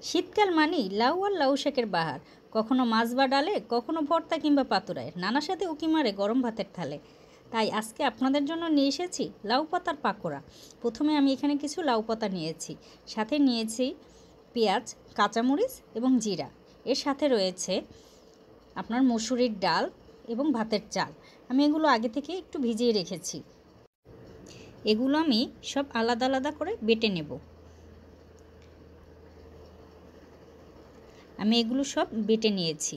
শীতকাল মানেই লাউ আর লাউ শাকের বাহার। কখনো মাছ বা ডালে, কখনো ভর্তা কিংবা পাতুরায়, নানা সাথে উকি মারে গরম ভাতের থালে। তাই আজকে আপনাদের জন্য নিয়ে এসেছি লাউ পাতার পাকোড়া। প্রথমে আমি এখানে কিছু লাউ পাতা নিয়েছি, সাথে নিয়েছি পেঁয়াজ, কাঁচামরিচ এবং জিরা। এর সাথে রয়েছে আপনার মসুরির ডাল এবং ভাতের চাল। আমি এগুলো আগে থেকে একটু ভিজিয়ে রেখেছি। এগুলো আমি সব আলাদা আলাদা করে বেটে নেব। আমি এগুলো সব বেটে নিয়েছি।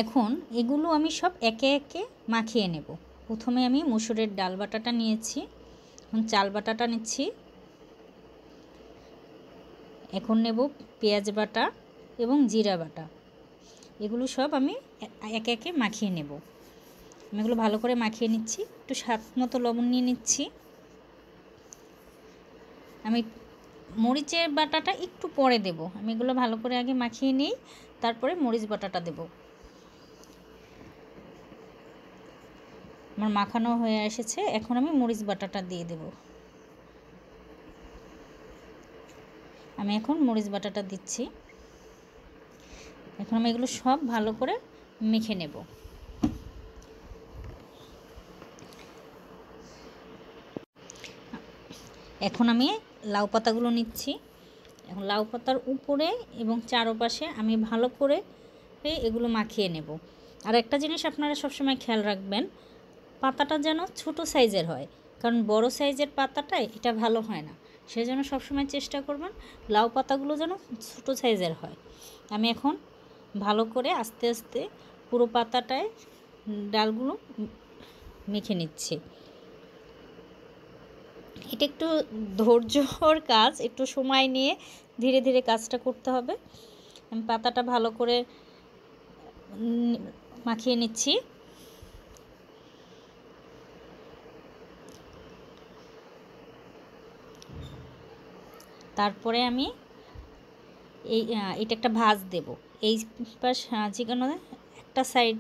এখন এগুলো আমি সব একে একে মাখিয়ে নেব। প্রথমে আমি মসুরের ডাল বাটাটা নিয়েছি, এখন চাল বাটাটা নিচ্ছি। এখন নেব পেঁয়াজ বাটা এবং জিরা বাটা। এগুলো সব আমি একে একে মাখিয়ে নেব। আমি এগুলো ভালো করে মাখিয়ে নিচ্ছি। একটু স্বাদ মতো লবণ নিয়ে নিচ্ছি। আমি মরিচের বাটাটা একটু পরে দেব। আমি এগুলো ভালো করে আগে মাখিয়ে নিই, তারপরে মরিচ বাটাটা দেব। আমার মাখানো হয়ে এসেছে, এখন আমি মরিচ বাটাটা দিয়ে দেব। আমি এখন মরিচ বাটাটা দিচ্ছি। এখন আমি এগুলো সব ভালো করে মেখে নেব। এখন আমি লাউ পাতাগুলো নিচ্ছি। এখন লাউ পাতার উপরে এবং চারপাশে আমি ভালো করে এগুলো মাখিয়ে নেব। আর একটা জিনিস আপনারা সবসময় খেয়াল রাখবেন, পাতাটা যেন ছোট সাইজের হয়, কারণ বড় সাইজের পাতাটায় এটা ভালো হয় না। সেজন্য সবসময় চেষ্টা করবেন লাউ পাতাগুলো যেন ছোট সাইজের হয়। আমি এখন ভালো করে আস্তে আস্তে পুরো পাতাটায় ডালগুলো মেখে নিচ্ছি। এটা একটু ধৈর্যর কাজ, একটু সময় নিয়ে ধীরে ধীরে কাজটা করতে হবে। আমি পাতাটা ভালো করে মাখিয়ে নিচ্ছি। তারপরে আমি এটা একটা ভাঁজ দেব। এই পাশ চিকেন একটা সাইড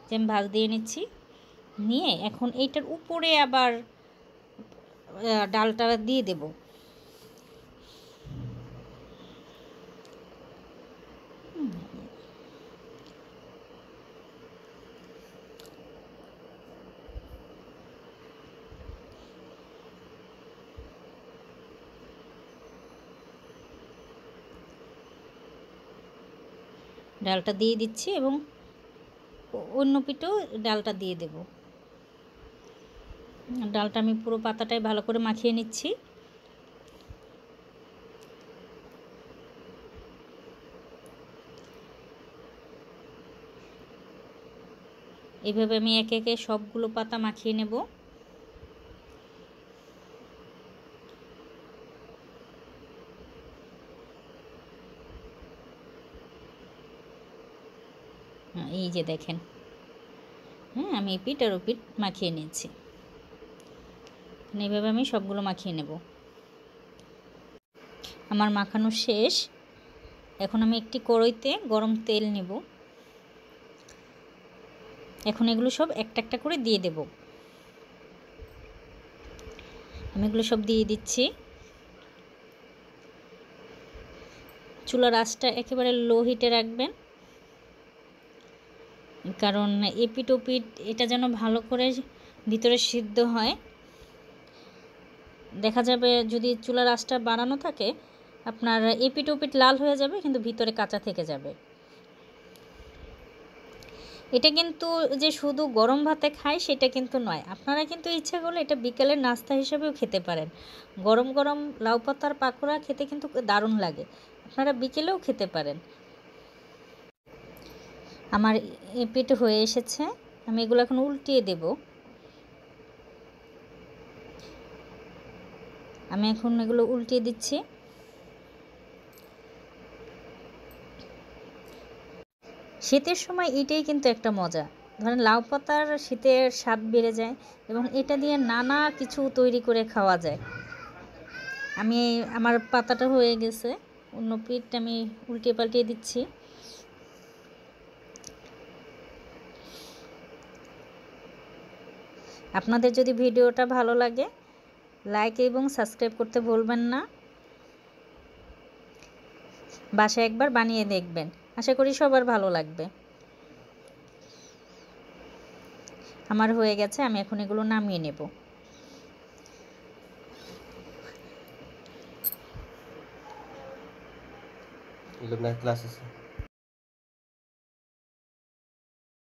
যে আমি ভাঁজ দিয়ে নিচ্ছি, নিয়ে এখন এইটার উপরে আবার ডালটা দিয়ে দেব। ডালটা দিয়ে দিচ্ছি এবং অন্য পিঠেও ডালটা দিয়ে দেব। ডালটা আমি পুরো পাতাটায় ভালো করে মাখিয়ে নিচ্ছি। এইভাবে আমি একে একে সবগুলো পাতা মাখিয়ে নেব। এই যে দেখেন, আমি পিঠ আর পিঠ মাখিয়ে নিয়েছি। এইভাবে আমি সবগুলো মাখিয়ে নেব। আমার মাখানো শেষ। এখন আমি একটি কড়াইতে গরম তেল নেব। এখন এগুলো সব একটা একটা করে দিয়ে দেব। আমি এগুলো সব দিয়ে দিচ্ছি। চুলার আঁচটা একেবারে লো হিটে রাখবেন, কারণ এপিট ওপিট এটা যেন ভালো করে ভিতরে সিদ্ধ হয়। দেখা যাবে যদি চুলার আঁচটা বাড়ানো থাকে, আপনার এপিট ওপিট লাল হয়ে যাবে কিন্তু ভিতরে কাঁচা থেকে যাবে। এটা কিন্তু যে শুধু গরম ভাতে খায় সেটা কিন্তু নয়, আপনারা কিন্তু ইচ্ছা করলে এটা বিকেলের নাস্তা হিসেবেও খেতে পারেন। গরম গরম লাউ পাতার পাকোড়া খেতে কিন্তু দারুণ লাগে, আপনারা বিকেলেও খেতে পারেন। আমার এপিট হয়ে এসেছে, আমি এগুলো এখন উল্টিয়ে দেব। আমি এখন এগুলো উল্টিয়ে দিচ্ছি। শীতের সময় এটাই কিন্তু একটা মজা। ধরেন লাউ পাতার শীতের স্বাদ বেড়ে যায় এবং এটা দিয়ে নানা কিছু তৈরি করে খাওয়া যায়। আমার পাতাটা হয়ে গেছে, অন্য পিঠটা আমি উল্টিয়ে পাল্টিয়ে দিচ্ছি। আপনাদের যদি ভিডিওটা ভালো লাগে, লাইক এবং সাবস্ক্রাইব করতে ভুলবেন না। বাসায় একবার বানিয়ে দেখবেন, আশা করি সবার ভালো লাগবে। আমার হয়ে গেছে, আমি এখন এগুলো নামিয়ে নেব। ক্লাস আছে।